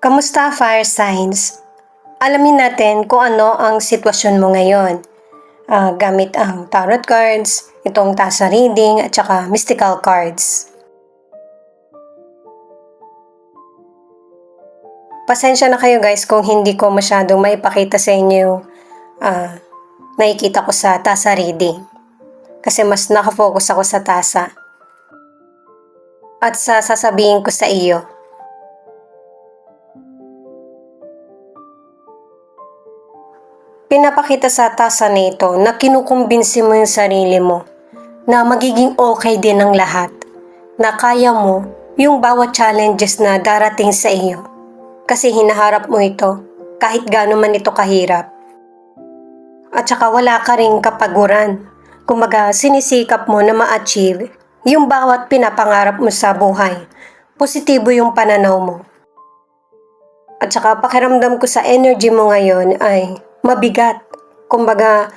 Kamusta, fire signs? Alamin natin kung ano ang sitwasyon mo ngayon. Gamit ang tarot cards, itong tasa reading at saka mystical cards. Pasensya na kayo guys kung hindi ko masyadong maipakita sa inyo yung nakikita ko sa tasa reading. Kasi mas nakafocus ako sa tasa. At sa sasabihin ko sa iyo. Pinapakita sa tasa nito na kinukumbinsi mo yung sarili mo na magiging okay din ang lahat, na kaya mo yung bawat challenges na darating sa iyo kasi hinaharap mo ito kahit gaano man ito kahirap. At saka wala ka ring kapaguran, kumbaga sinisikap mo na ma-achieve yung bawat pinapangarap mo sa buhay. Positibo yung pananaw mo. At saka pakiramdam ko sa energy mo ngayon ay mabigat. Kumbaga,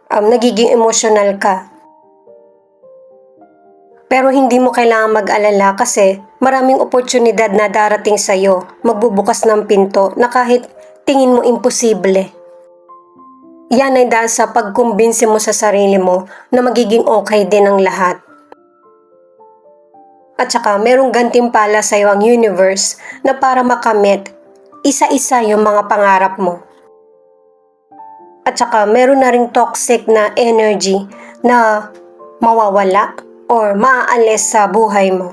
nagiging emotional ka. Pero hindi mo kailangan mag-alala kasi maraming oportunidad na darating sa'yo, magbubukas ng pinto na kahit tingin mo imposible. Yan ay dahil sa pagkumbinsi mo sa sarili mo na magiging okay din ang lahat. At saka merong gantimpala sa'yo ang universe na para makamit isa-isa yung mga pangarap mo. At saka meron na ring toxic na energy na mawawala or maaalis sa buhay mo.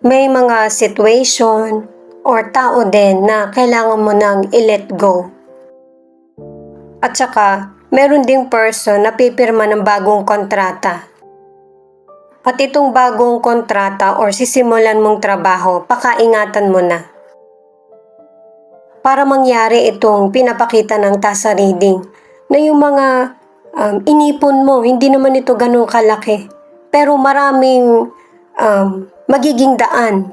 May mga situation or tao din na kailangan mo nang i-let go. At saka meron ding person na pipirma ng bagong kontrata. At itong bagong kontrata or sisimulan mong trabaho, pakaingatan mo na. Para mangyari itong pinapakita ng tasa reading na yung mga inipon mo, hindi naman ito ganun kalaki. Pero maraming magiging daan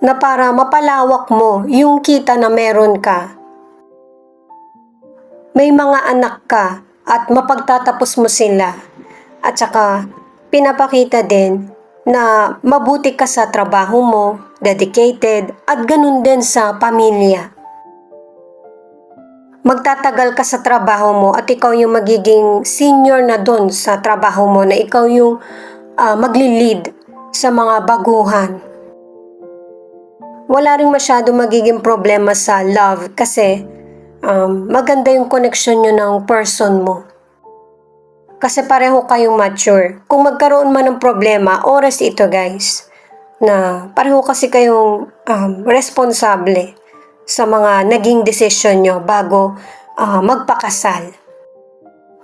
na para mapalawak mo yung kita na meron ka. May mga anak ka at mapagtatapos mo sila. At saka pinapakita din na mabuti ka sa trabaho mo, dedicated, at ganun din sa pamilya. Magtatagal ka sa trabaho mo at ikaw yung magiging senior na doon sa trabaho mo, na ikaw yung magli-lead sa mga baguhan. Wala rin masyado magiging problema sa love kasi maganda yung connection nyo ng person mo. Kasi pareho kayong mature. Kung magkaroon man ng problema, oras ito guys, na pareho kasi kayong responsable sa mga naging desisyon nyo bago magpakasal.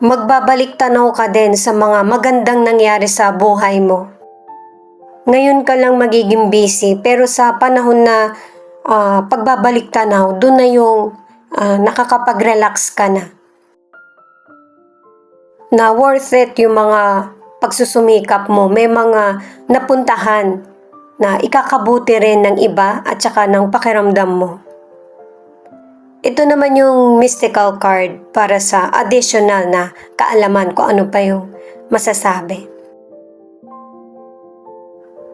Magbabalik tanaw ka din sa mga magandang nangyari sa buhay mo. Ngayon ka lang magiging busy, pero sa panahon na pagbabalik tanaw, doon na yung nakakapag-relax ka na. Na worth it yung mga pagsusumikap mo, may mga napuntahan na ikakabuti rin ng iba at saka ng pakiramdam mo. Ito naman yung mystical card para sa additional na kaalaman kung ano pa yung masasabi.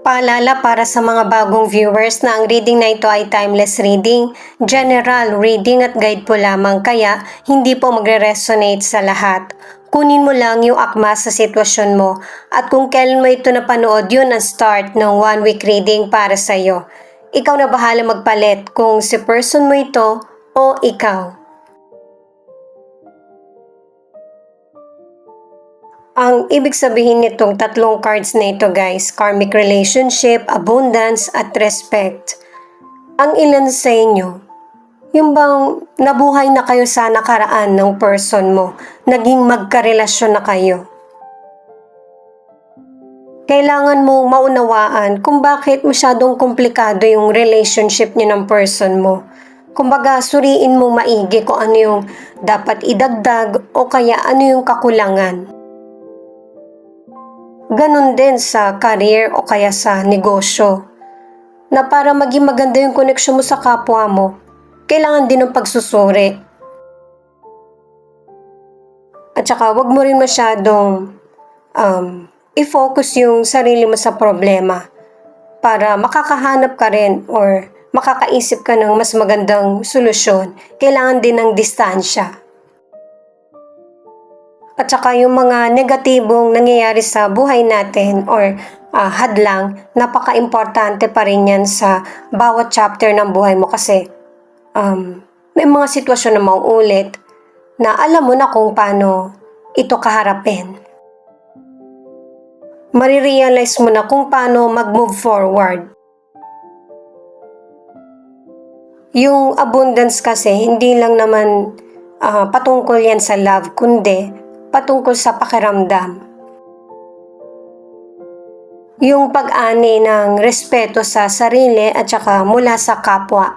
Paalala para sa mga bagong viewers na ang reading na ito ay timeless reading, general reading at guide po lamang, kaya hindi po magre-resonate sa lahat. Kunin mo lang yung akma sa sitwasyon mo at kung kailan mo ito napanood, yun ang start ng 1 week reading para sa iyo. Ikaw na bahala magpalit kung si person mo ito o ikaw. Ang ibig sabihin nitong tatlong cards na ito guys, karmic relationship, abundance at respect. Ang ilan sa inyo, yung bang nabuhay na kayo sa nakaraan ng person mo, naging magkarelasyon na kayo. Kailangan mong maunawaan kung bakit masyadong komplikado yung relationship niyo ng person mo. Kumbaga, suriin mong maigi kung ano yung dapat idagdag o kaya ano yung kakulangan. Ganon din sa career o kaya sa negosyo. Na para maging maganda yung connection mo sa kapwa mo, kailangan din ng pagsusuri. At saka wag mo rin masyadong i-focus yung sarili mo sa problema. para makakahanap ka rin or makakaisip ka ng mas magandang solusyon, kailangan din ng distansya. At saka yung mga negatibong nangyayari sa buhay natin or hadlang, napaka-importante pa rin yan sa bawat chapter ng buhay mo kasi may mga sitwasyon na mauulit na alam mo na kung paano ito kaharapin. Marirealize mo na kung paano mag-move forward. Yung abundance kasi, hindi lang naman patungkol yan sa love, kundi patungkol sa pakiramdam. Yung pag-ani ng respeto sa sarili at saka mula sa kapwa.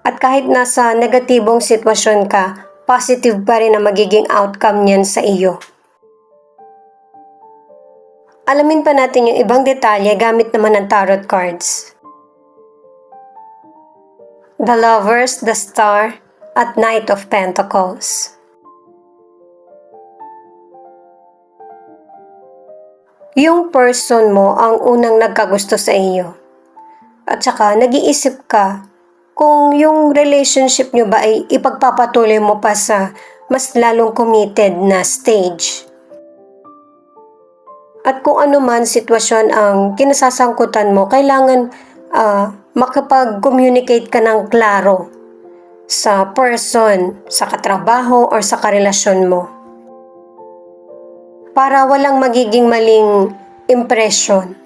At kahit nasa negatibong sitwasyon ka, positive pa rin ang magiging outcome niyan sa iyo. Alamin pa natin yung ibang detalye gamit naman ng tarot cards. The Lovers, the Star, at Knight of Pentacles. Yung person mo ang unang nagkagusto sa iyo. At saka nag-iisip ka kung yung relationship nyo ba ay ipagpapatuloy mo pa sa mas lalong committed na stage. At kung ano man sitwasyon ang kinasasangkutan mo, kailangan makapag-communicate ka ng klaro sa person, sa katrabaho, or sa karelasyon mo. Para walang magiging maling impression.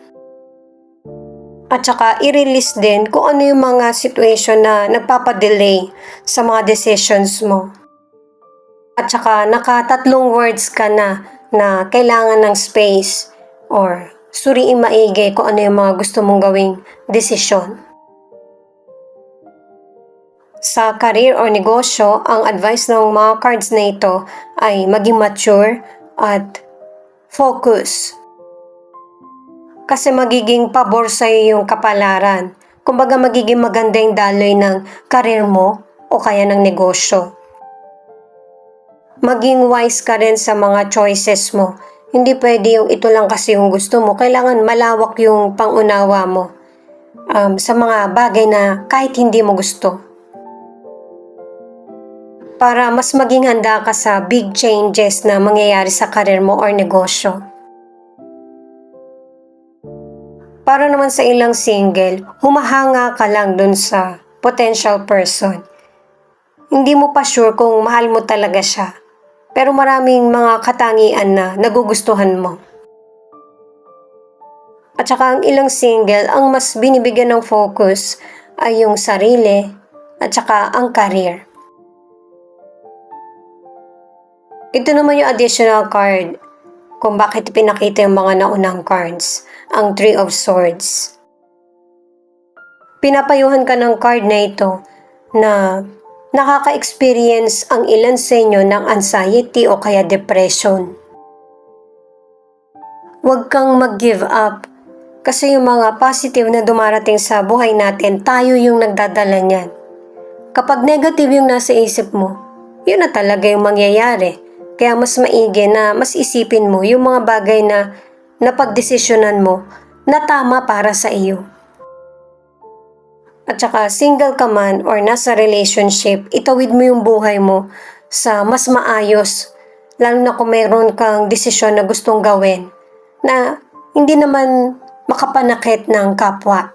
At saka i-release din kung ano yung mga situation na nagpapadelay sa mga decisions mo. At saka nakatatlong words ka na kailangan ng space or suriin maigi kung ano yung mga gusto mong gawing desisyon. Sa career or negosyo, ang advice ng mga cards na ito ay maging mature at focus. Kasi magiging pabor sa'yo yung kapalaran. Kumbaga magiging maganda yung daloy ng career mo o kaya ng negosyo. Maging wise ka rin sa mga choices mo. Hindi pwede yung ito lang kasi yung gusto mo. Kailangan malawak yung pangunawa mo sa mga bagay na kahit hindi mo gusto. Para mas maging handa ka sa big changes na mangyayari sa career mo or negosyo. Para naman sa ilang single, humahanga ka lang dun sa potential person. Hindi mo pa sure kung mahal mo talaga siya. Pero maraming mga katangian na nagugustuhan mo. At saka ang ilang single, ang mas binibigyan ng focus ay yung sarili at saka ang career. Ito naman yung additional card kung bakit pinakita yung mga naunang cards, ang Three of Swords. Pinapayuhan ka ng card na ito na nakaka-experience ang ilan sa inyo ng anxiety o kaya depression. Huwag kang mag-give up kasi yung mga positive na dumarating sa buhay natin, tayo yung nagdadala niyan. Kapag negative yung nasa isip mo, yun na talaga yung mangyayari. Kaya mas maigi na mas isipin mo yung mga bagay na napagdesisyonan mo na tama para sa iyo. At saka single ka man or nasa relationship, itawid mo yung buhay mo sa mas maayos, lalo na kung mayroon kang desisyon na gustong gawin na hindi naman makapanakit ng kapwa.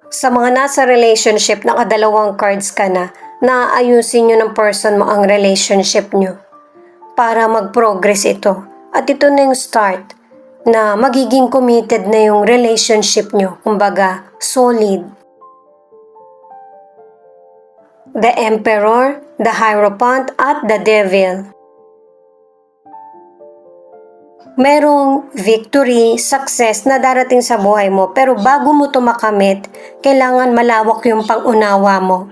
Sa mga nasa relationship, nakadalawang cards ka na ayusin nyo ng person mo ang relationship nyo para mag-progress ito. At ito na yung start na magiging committed na yung relationship nyo. Kumbaga, solid. The Emperor, the Hierophant, at the Devil. Merong victory, success na darating sa buhay mo, pero bago mo ito makamit, kailangan malawak yung pangunawa mo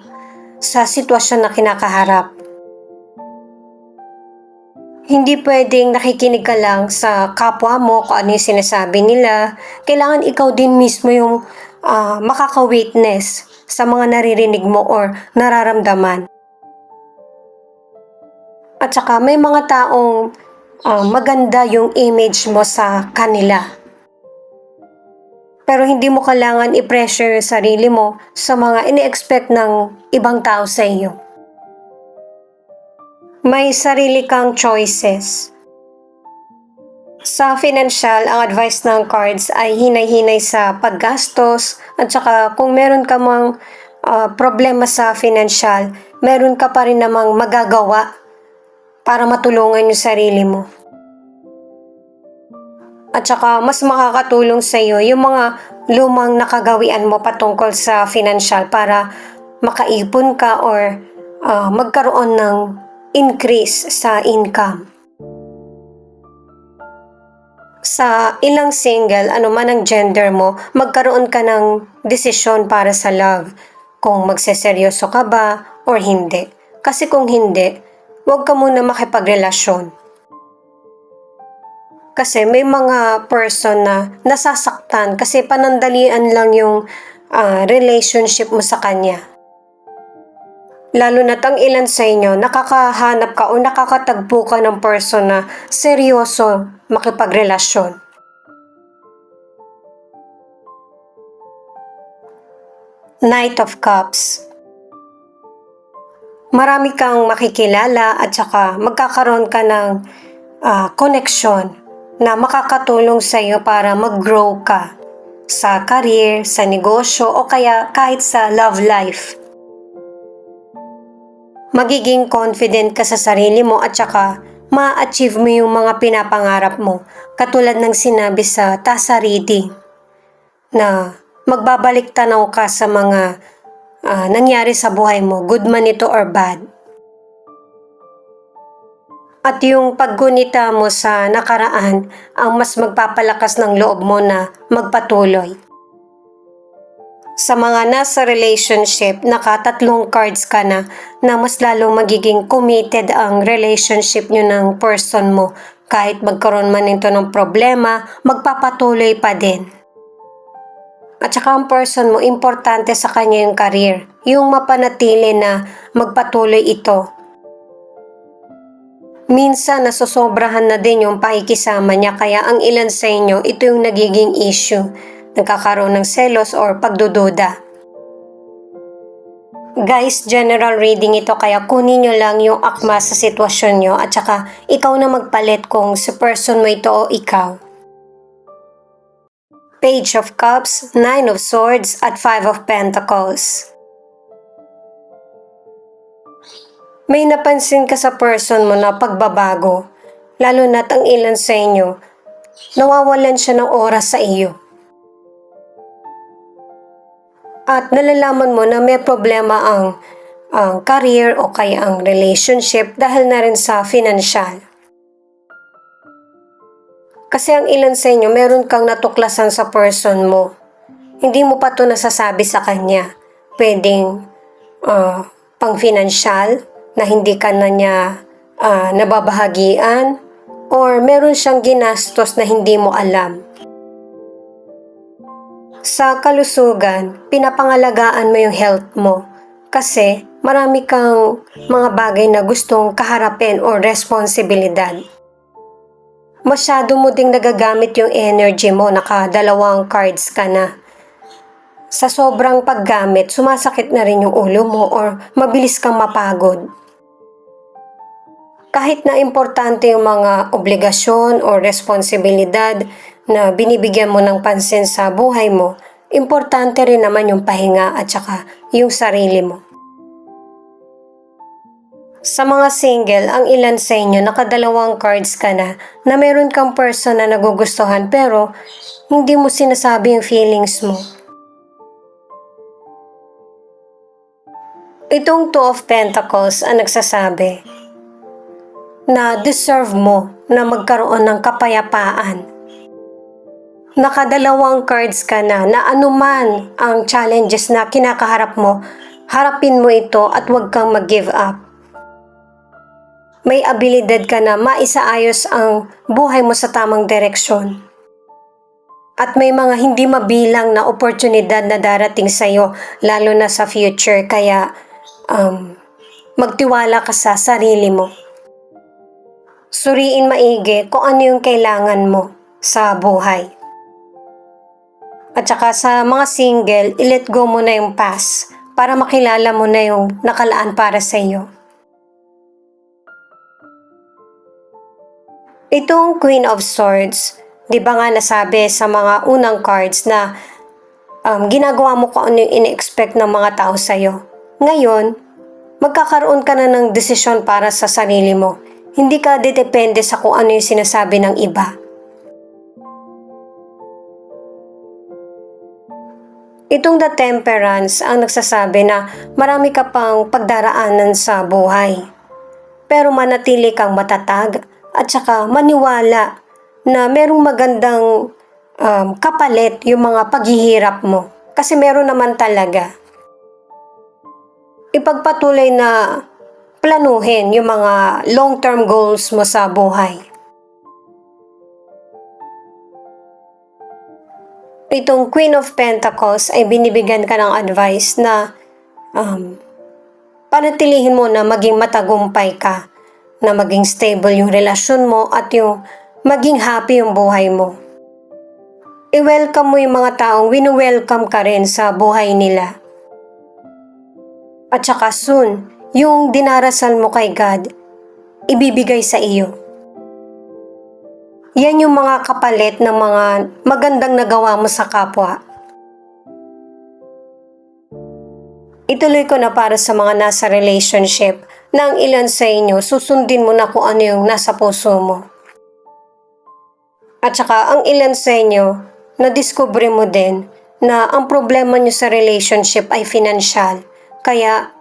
sa sitwasyon na kinakaharap. Hindi pwedeng nakikinig ka lang sa kapwa mo kung ano yung sinasabi nila. Kailangan ikaw din mismo yung makaka-witness sa mga naririnig mo or nararamdaman. At saka may mga taong maganda yung image mo sa kanila. Pero hindi mo kailangan i-pressure yung sarili mo sa mga ini-expect ng ibang tao sa iyo. May sarili kang choices. Sa financial, ang advice ng cards ay hinay-hinay sa paggastos at saka kung meron ka mang problema sa financial, meron ka pa rin namang magagawa para matulungan yung sarili mo. At saka mas makakatulong sa iyo yung mga lumang nakagawian mo patungkol sa financial para makaipon ka or magkaroon ng increase sa income. Sa ilang single, ano man ang gender mo, magkaroon ka ng desisyon para sa love. Kung magseseryoso ka ba or hindi. Kasi kung hindi, huwag ka muna makipagrelasyon. Kasi may mga person na nasasaktan kasi panandalian lang yung relationship mo sa kanya. Lalo na't ang ilan sa inyo, nakakahanap ka o nakakatagpo ka ng person na seryoso makipagrelasyon. Knight of Cups. Marami kang makikilala at saka magkakaroon ka ng connection na makakatulong sa iyo para mag-grow ka sa career, sa negosyo o kaya kahit sa love life. Magiging confident ka sa sarili mo at saka ma-achieve mo yung mga pinapangarap mo. Katulad ng sinabi sa Tasa reading na magbabalik tanaw ka sa mga nangyari sa buhay mo, good man ito or bad. At yung paggunita mo sa nakaraan ang mas magpapalakas ng loob mo na magpatuloy. Sa mga nasa relationship, nakatatlong cards ka na mas lalong magiging committed ang relationship nyo ng person mo. Kahit magkaroon man ito ng problema, magpapatuloy pa din. At saka ang person mo, importante sa kanya yung career. Yung mapanatili na magpatuloy ito. Minsan nasosobrahan na din yung pakikisama niya kaya ang ilan sa inyo ito yung nagiging issue. Nagkakaroon ng selos or pagdududa. Guys, general reading ito kaya kunin nyo lang yung akma sa sitwasyon nyo at saka ikaw na magpalit kung si person mo ito o ikaw. Page of Cups, Nine of Swords at Five of Pentacles. May napansin ka sa person mo na pagbabago, lalo na't ang ilan sa inyo, nawawalan siya ng oras sa iyo. At nalalaman mo na may problema ang career o kaya ang relationship dahil na rin sa financial. Kasi ang ilan sa inyo, meron kang natuklasan sa person mo. Hindi mo pa ito nasasabi sa kanya. Pwedeng pang-financial, na hindi ka na niya nababahagian or meron siyang ginastos na hindi mo alam. Sa kalusugan, pinapangalagaan mo yung health mo kasi marami kang mga bagay na gustong kaharapin o responsibilidad. Masyado mo ding nagagamit yung energy mo, nakadalawang cards ka na. Sa sobrang paggamit, sumasakit na rin yung ulo mo or mabilis kang mapagod. Kahit na importante yung mga obligasyon o responsibilidad na binibigyan mo ng pansin sa buhay mo, importante rin naman yung pahinga at saka yung sarili mo. Sa mga single, ang ilan sa inyo nakadalawang cards ka na meron kang person na nagugustuhan pero hindi mo sinasabi yung feelings mo. Itong Two of Pentacles ang nagsasabi na deserve mo na magkaroon ng kapayapaan. Nakadalawang cards ka na anuman ang challenges na kinakaharap mo, harapin mo ito at huwag kang mag-give up. May abilidad ka na maisaayos ang buhay mo sa tamang direksyon. At may mga hindi mabilang na oportunidad na darating sa iyo, lalo na sa future, kaya magtiwala ka sa sarili mo. Suriin maigi kung ano yung kailangan mo sa buhay. At saka sa mga single, i-let go mo na yung past para makilala mo na yung nakalaan para sa iyo. Itong Queen of Swords, di ba nga nasabi sa mga unang cards na ginagawa mo kung ano yung in-expect ng mga tao sa iyo. Ngayon, magkakaroon ka na ng desisyon para sa sarili mo. Hindi ka depende sa kung ano yung sinasabi ng iba. Itong The Temperance ang nagsasabi na marami ka pang pagdaraanan sa buhay. Pero manatili kang matatag at saka maniwala na merong magandang kapalit yung mga paghihirap mo. Kasi meron naman talaga. Ipagpatuloy na planuhin yung mga long-term goals mo sa buhay. Itong Queen of Pentacles ay binibigyan ka ng advice na panatilihin mo na maging matagumpay ka, na maging stable yung relasyon mo at yung maging happy yung buhay mo. I-welcome mo yung mga taong winu-welcome ka rin sa buhay nila. At saka soon, yung dinarasal mo kay God, ibibigay sa iyo. Yan yung mga kapalit ng mga magandang nagawa mo sa kapwa. Ituloy ko na para sa mga nasa relationship na ang ilan sa inyo susundin mo na kung ano yung nasa puso mo. At saka ang ilan sa inyo nadiskubre mo din na ang problema nyo sa relationship ay financial. Kaya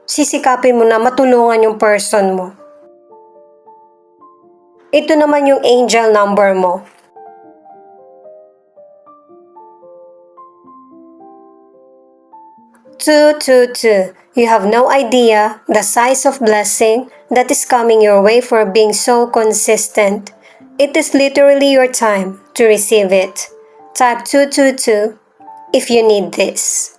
sisikapin mo na matulungan yung person mo. Ito naman yung angel number mo. 222. You have no idea the size of blessing that is coming your way for being so consistent. It is literally your time to receive it. Type 222 if you need this.